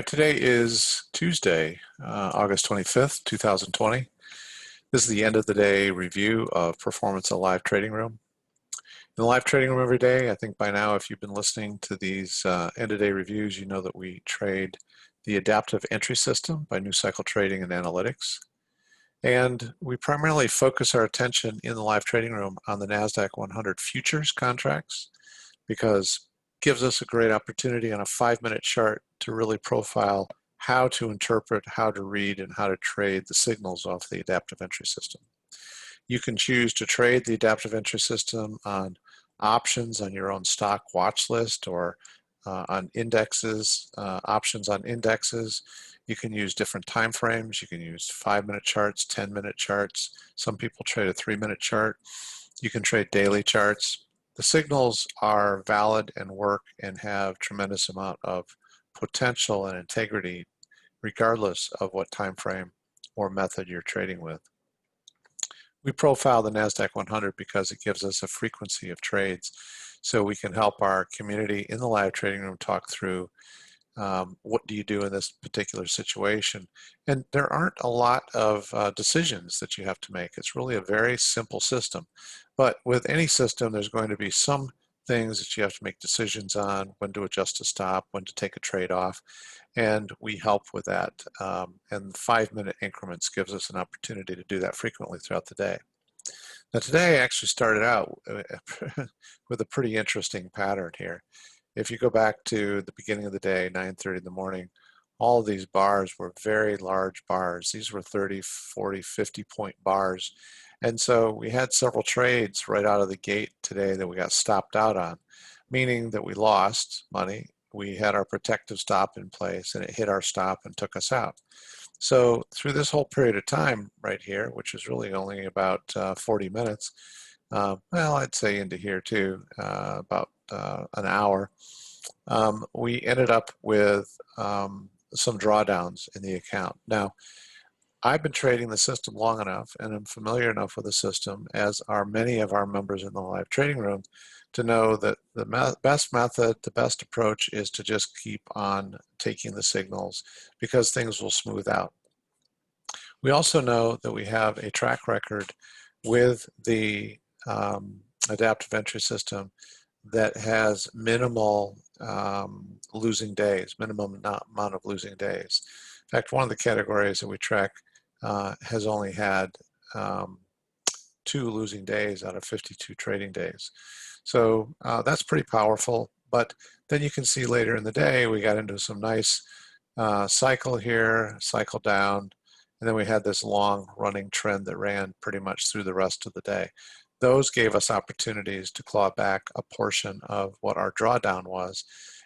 Today is Tuesday, August 25th, 2020. This is the end of the day review of Performance of Live Trading Room. In the Live Trading Room every day, I think by now if you've been listening to these end of day reviews, you know that we trade the Adaptive Entry System by New Cycle Trading and Analytics. And we primarily focus our attention in the Live Trading Room on the NASDAQ 100 futures contracts because it gives us a great opportunity on a 5-minute chart to really profile how to interpret, how to read, and how to trade the signals off the Adaptive Entry System. You can choose to trade the Adaptive Entry System on options on your own stock watch list or on indexes, options on indexes. You can use different time frames. You can use 5-minute charts, 10-minute charts. Some people trade a 3-minute chart. You can trade daily charts. The signals are valid and work and have tremendous amount of potential and integrity regardless of what time frame or method you're trading with. We profile the NASDAQ 100 because it gives us a frequency of trades so we can help our community in the live trading room talk through what do you do in this particular situation. And there aren't a lot of decisions that you have to make. It's really a very simple system. But with any system, there's going to be some things that you have to make decisions on, when to adjust a stop, when to take a trade off, and we help with that. And 5-minute increments gives us an opportunity to do that frequently throughout the day. Now today I actually started out with a pretty interesting pattern here. If you go back to the beginning of the day, 9:30 in the morning, all of these bars were very large bars. These were 30, 40, 50 point bars. And so we had several trades right out of the gate today that we got stopped out on, meaning that we lost money. We had our protective stop in place and it hit our stop and took us out. So through this whole period of time right here, which is really only about 40 minutes, well, I'd say into here too, about an hour, we ended up with some drawdowns in the account. Now, I've been trading the system long enough and I'm familiar enough with the system, as are many of our members in the live trading room, to know that the best method, the best approach is to just keep on taking the signals because things will smooth out. We also know that we have a track record with the Adaptive Entry System that has minimal losing days, minimum amount of losing days. In fact, one of the categories that we track has only had 2 losing days out of 52 trading days. So that's pretty powerful. But then you can see later in the day, we got into some nice cycle here, cycle down, and then we had this long running trend that ran pretty much through the rest of the day. Those gave us opportunities to claw back a portion of what our drawdown was.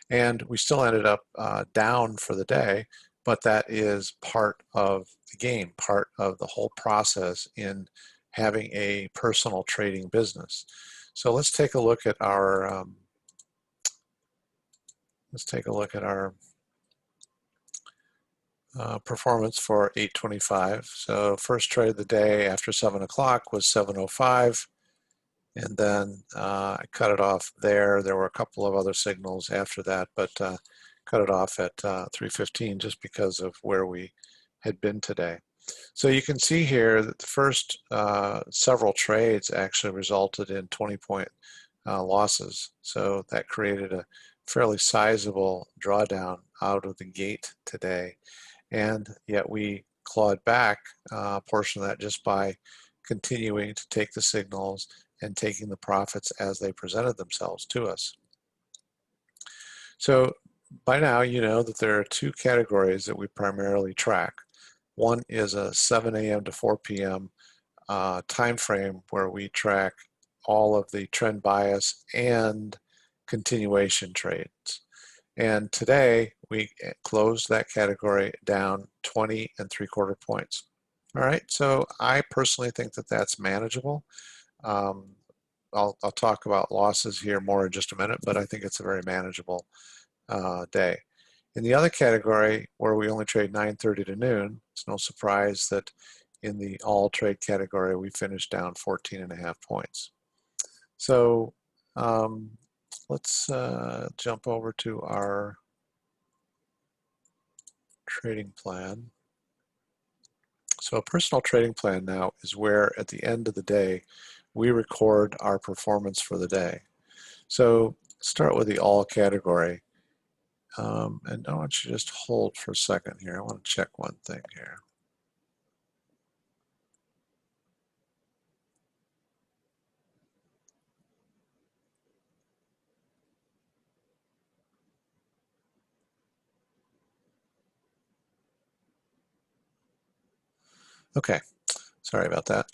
And we still ended up down for the day, but that is part of the game, part of the whole process in having a personal trading business. So let's take a look at our performance for 8:25. So first trade of the day after 7 o'clock was 7:05, and then I cut it off there. There were a couple of other signals after that, but cut it off at 3:15 just because of where we had been today. So you can see here that the first several trades actually resulted in 20-point losses. So that created a fairly sizable drawdown out of the gate today. And yet we clawed back a portion of that just by continuing to take the signals and taking the profits as they presented themselves to us. So by now you know that there are 2 categories that we primarily track. One is a 7 a.m. to 4 p.m. Time frame where we track all of the trend bias and continuation trades. And today we closed that category down 20 3/4 points. All right, so I personally think that that's manageable. I'll talk about losses here more in just a minute, but I think it's a very manageable day. In the other category, where we only trade 9:30 to noon, it's no surprise that in the all trade category, we finished down 14.5 points. So let's jump over to our trading plan. So a personal trading plan now is where at the end of the day, we record our performance for the day. So start with the all category. And I want you to just hold for a second here. I want to check one thing here. Okay, sorry about that.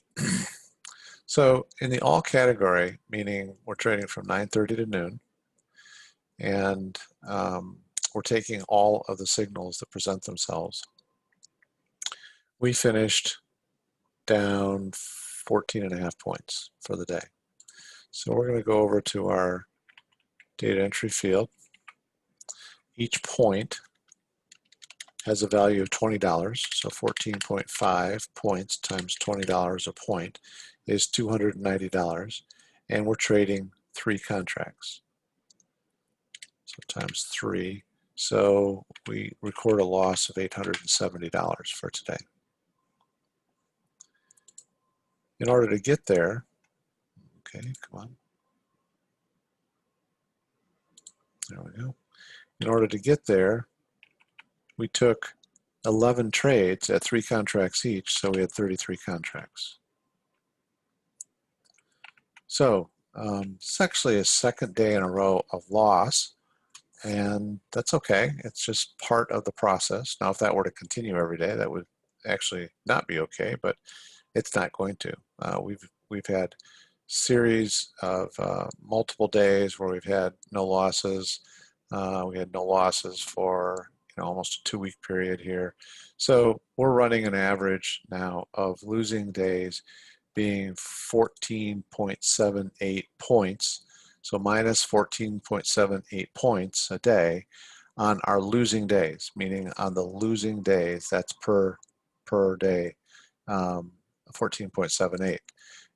So in the all category, meaning we're trading from 9:30 to noon, and we're taking all of the signals that present themselves. We finished down 14.5 points for the day. So we're going to go over to our data entry field. Each point has a value of $20, so 14.5 points times $20 a point is $290, and we're trading 3 contracts. So times 3, so we record a loss of $870 for today. In order to get there, okay, come on. There we go. In order to get there, we took 11 trades at 3 contracts each, so we had 33 contracts. So it's actually a second day in a row of loss, and that's okay. It's just part of the process. Now, if that were to continue every day, that would actually not be okay, but it's not going to. We've had series of multiple days where we've had no losses. We had no losses for almost a 2-week period here. So we're running an average now of losing days being 14.78 points. So minus 14.78 points a day on our losing days, meaning on the losing days, that's per day, 14.78.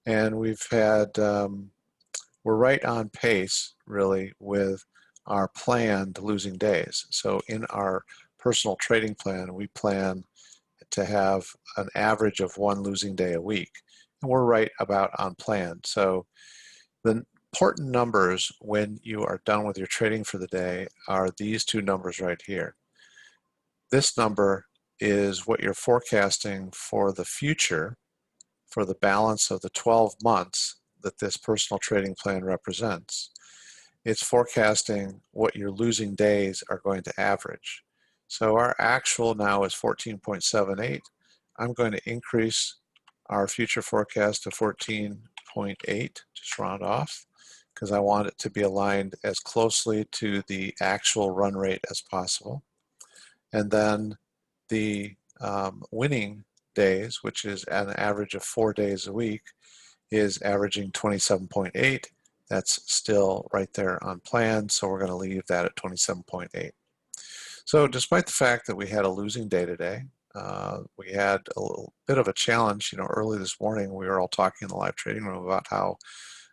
And we've had, we're right on pace really with our planned losing days. So in our personal trading plan, we plan to have an average of 1 losing day a week. And we're right about on plan. So the important numbers when you are done with your trading for the day are these 2 numbers right here. This number is what you're forecasting for the future for the balance of the 12 months that this personal trading plan represents. It's forecasting what your losing days are going to average. So our actual now is 14.78. I'm going to increase our future forecast to 14.8, just round off, because I want it to be aligned as closely to the actual run rate as possible. And then the winning days, which is an average of 4 days a week, is averaging 27.8. That's still right there on plan, so we're going to leave that at 27.8. So despite the fact that we had a losing day today, we had a little bit of a challenge. Early this morning we were all talking in the live trading room about how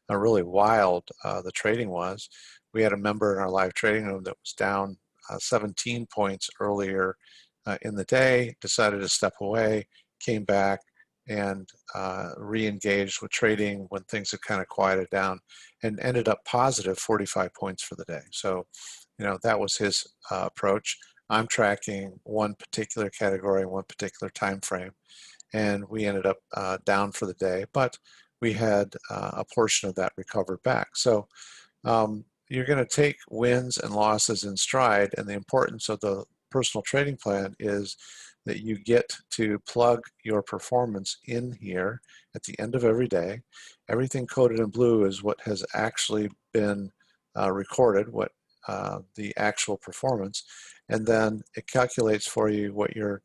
really wild the trading was. We had a member in our live trading room that was down 17 points earlier in the day, decided to step away, came back, and re-engaged with trading when things had kind of quieted down, and ended up positive 45 points for the day. So, that was his approach. I'm tracking one particular category, one particular time frame, and we ended up down for the day, but we had a portion of that recovered back. So you're going to take wins and losses in stride, and the importance of the personal trading plan is that you get to plug your performance in here at the end of every day. Everything coded in blue is what has actually been recorded, what the actual performance, and then it calculates for you what your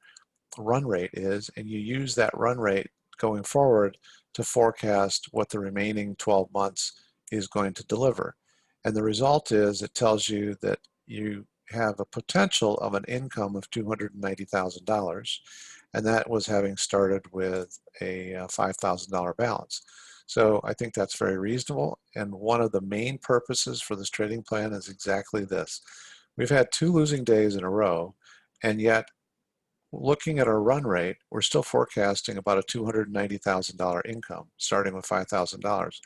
run rate is, and you use that run rate going forward to forecast what the remaining 12 months is going to deliver. And the result is it tells you that you have a potential of an income of $290,000, and that was having started with a $5,000 balance. So I think that's very reasonable, and one of the main purposes for this trading plan is exactly this. We've had 2 losing days in a row, and yet looking at our run rate, we're still forecasting about a $290,000 income, starting with $5,000.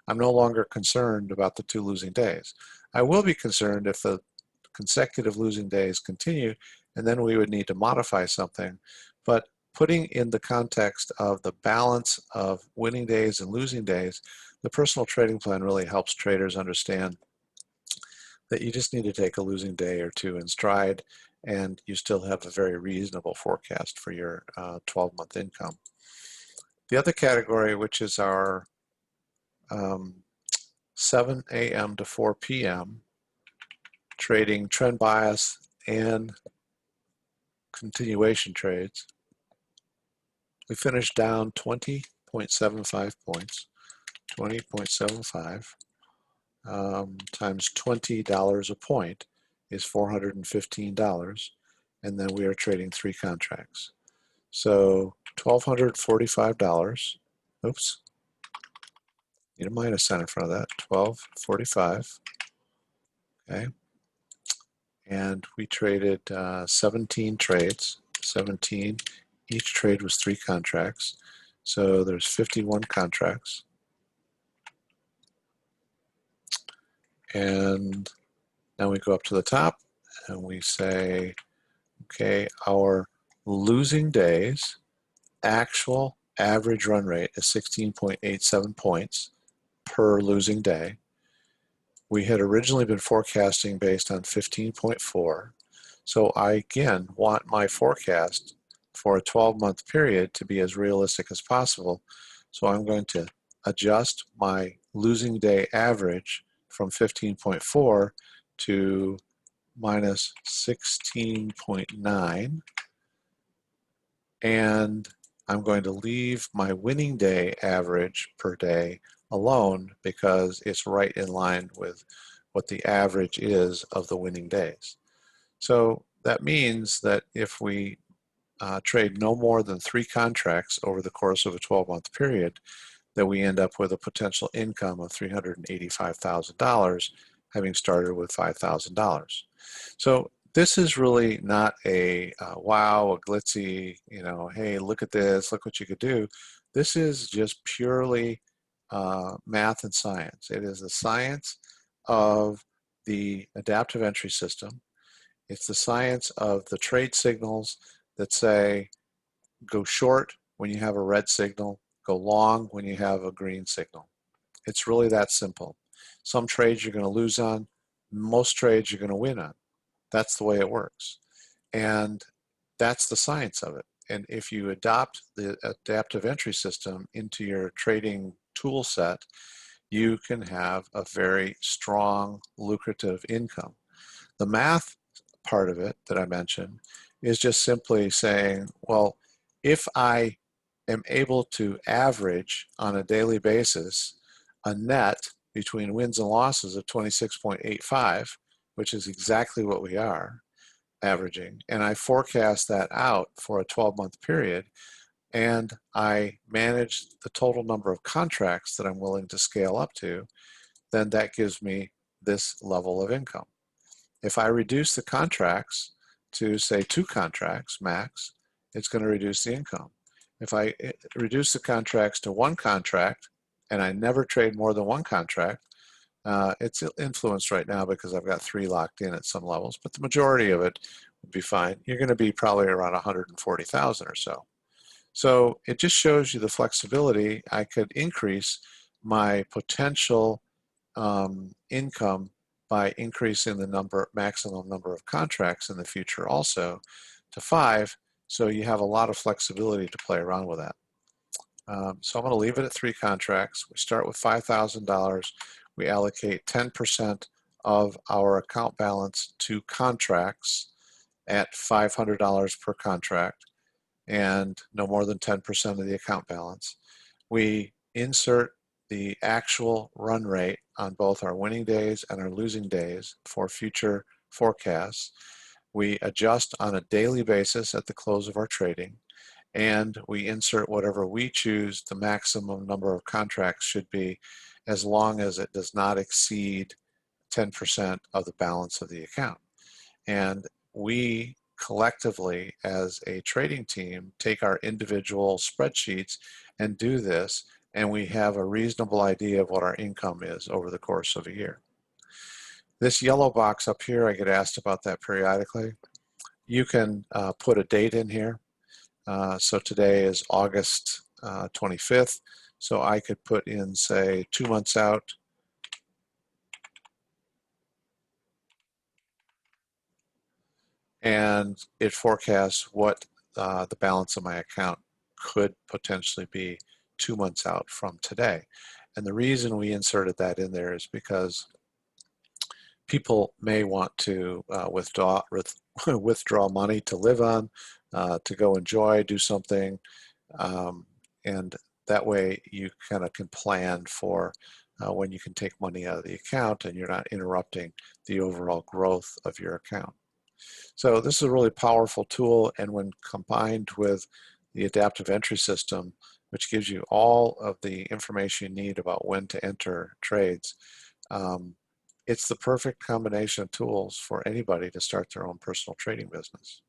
I'm no longer concerned about the 2 losing days. I will be concerned if the consecutive losing days continue, and then we would need to modify something. But putting in the context of the balance of winning days and losing days, the personal trading plan really helps traders understand that you just need to take a losing day or 2 in stride, and you still have a very reasonable forecast for your 12-month income. The other category, which is our 7 a.m. to 4 p.m. trading trend bias and continuation trades, we finished down 20.75 points, 20.75 times $20 a point is $415, and then we are trading 3 contracts. So $1,245, oops, need a minus sign in front of that, 1245, okay, and we traded 17 trades, 17, each trade was 3 contracts, so there's 51 contracts. And now we go up to the top and we say, okay, our losing days, actual average run rate is 16.87 points per losing day. We had originally been forecasting based on 15.4. So I again want my forecast for a 12-month period to be as realistic as possible. So I'm going to adjust my losing day average from 15.4 to minus 16.9, and I'm going to leave my winning day average per day alone because it's right in line with what the average is of the winning days. So that means that if we trade no more than 3 contracts over the course of a 12-month period, that we end up with a potential income of $385,000, having started with $5,000. So this is really not a wow, a glitzy, you know, hey, look at this, look what you could do. This is just purely math and science. It is the science of the adaptive entry system. It's the science of the trade signals that say go short when you have a red signal, go long when you have a green signal. It's really that simple. Some trades you're going to lose on, most trades you're going to win on. That's the way it works. And that's the science of it. And if you adopt the adaptive entry system into your trading tool set, you can have a very strong, lucrative income. The math part of it that I mentioned is just simply saying, well, if I am able to average on a daily basis a net between wins and losses of 26.85, which is exactly what we are averaging, and I forecast that out for a 12-month period, and I manage the total number of contracts that I'm willing to scale up to, then that gives me this level of income. If I reduce the contracts to, say, 2 contracts max, it's going to reduce the income. If I reduce the contracts to 1 contract, and I never trade more than 1 contract, it's influenced right now because I've got 3 locked in at some levels, but the majority of it would be fine. You're going to be probably around 140,000 or so. So it just shows you the flexibility. I could increase my potential income by increasing the maximum number of contracts in the future also to 5, so you have a lot of flexibility to play around with that. So I'm going to leave it at 3 contracts. We start with $5,000. We allocate 10% of our account balance to contracts at $500 per contract, and no more than 10% of the account balance. We insert the actual run rate on both our winning days and our losing days for future forecasts. We adjust on a daily basis at the close of our trading, and we insert whatever we choose the maximum number of contracts should be, as long as it does not exceed 10% of the balance of the account. And we collectively as a trading team take our individual spreadsheets and do this, and we have a reasonable idea of what our income is over the course of a year. This yellow box up here, I get asked about that periodically. You can put a date in here. So today is August 25th. So I could put in, say, 2 months out. And it forecasts what the balance of my account could potentially be 2 months out from today. And the reason we inserted that in there is because people may want to withdraw money to live on, to go enjoy, do something, and that way you kind of can plan for when you can take money out of the account and you're not interrupting the overall growth of your account. So this is a really powerful tool, and when combined with the adaptive entry system, which gives you all of the information you need about when to enter trades, it's the perfect combination of tools for anybody to start their own personal trading business.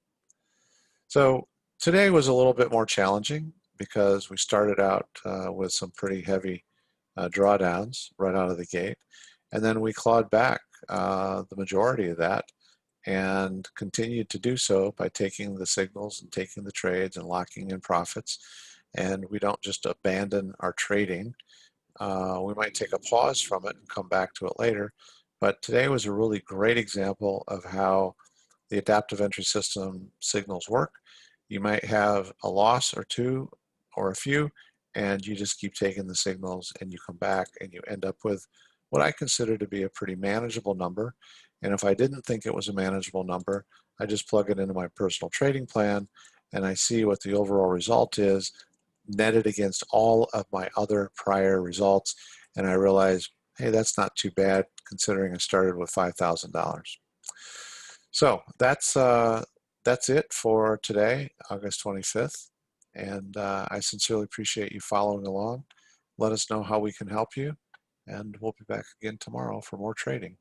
So today was a little bit more challenging because we started out with some pretty heavy drawdowns right out of the gate, and then we clawed back the majority of that and continued to do so by taking the signals and taking the trades and locking in profits. And we don't just abandon our trading. We might take a pause from it and come back to it later. But today was a really great example of how the adaptive entry system signals work. You might have a loss or two or a few, and you just keep taking the signals and you come back and you end up with what I consider to be a pretty manageable number. And if I didn't think it was a manageable number, I just plug it into my personal trading plan and I see what the overall result is netted against all of my other prior results, and I realize, hey, that's not too bad considering I started with $5,000. So that's it for today, August 25th, and I sincerely appreciate you following along. Let us know how we can help you, and we'll be back again tomorrow for more trading.